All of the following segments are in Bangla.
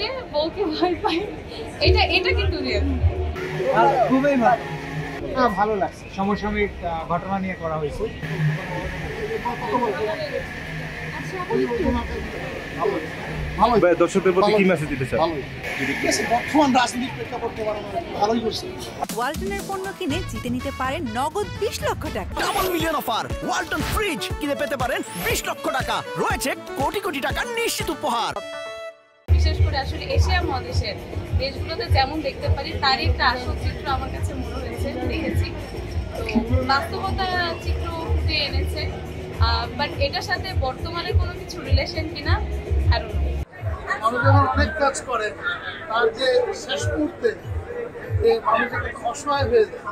যে বউকে ভয় পাই, এটা কিন্তু রিয়েল। খুবই ভালো। ভালো লাগছে, সমসাময়িক ঘটনা নিয়ে করা হয়েছে। দর্শকদের প্রতি কি মেসেজ দিতে চান? বর্তমান রাজনৈতিক প্রেক্ষাপটে ভালোই করছে। ওয়ালটনের পণ্য কিনে জিতে নিতে পারেন নগদ 20 লক্ষ টাকা। Double million offer, Walton fridge কিনে পেতে পারেন 20 লক্ষ টাকা, রয়েছে কোটি কোটি টাকার নিশ্চিত উপহার। বিশেষ করে আসলে এশিয়া মহাদেশের দেশগুলোতে যেমন দেখতে পারি তারই একটা আসল চিত্র আমার কাছে মনে হয়েছে, দেখেছি। তো বাস্তবতা চিত্র ফুটে এনেছে, বাট এটার সাথে বর্তমানে কোনো কিছু রিলেশন কিনা আরো মানুষ যখন অনেক কাজ করে তার যে শেষ মুহূর্তে যে মানুষ অসহায় হয়ে যায়,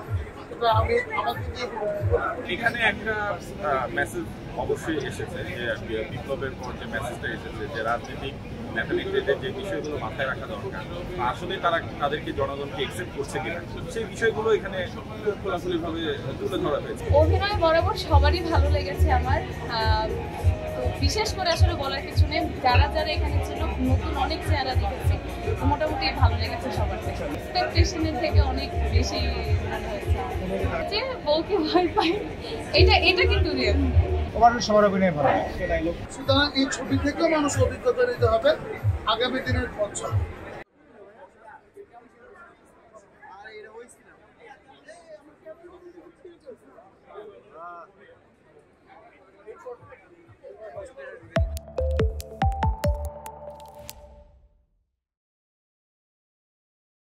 এটা আমি আমাকে এখানে একটা মেসেজ অবশ্যই এসেছে যে বিপ্লবের পর যে মেসেজটা এসেছে যে রাজনৈতিক নেতা নেত্রীদের যে বিষয়গুলো মাথায় রাখা দরকার, আসলে তারা তাদেরকে জনগণকে একসেপ্ট করছে কিনা, সেই বিষয়গুলো এখানে খোলাখুলিভাবে তুলে ধরা হয়েছে। অভিনয় বরাবর সবারই ভালো লেগেছে আমার। তো বিশেষ করে আসলে বলার কিছু নেই, যারা যারা এখানে ছিল নতুন অনেক চেহারা দেখেছি, মোটামুটি ভালো লেগেছে সবার থেকে। এক্সপেকটেশনের থেকে অনেক বেশি ভালো হয়েছে। যে বউকে ভয় পাই, এটা কিন্তু রিয়েল। সবার অভিনয় ভালো। সুতরাং এই ছবি থেকেও মানুষ অভিজ্ঞতা নিতে হবে আগামী দিনের পথ।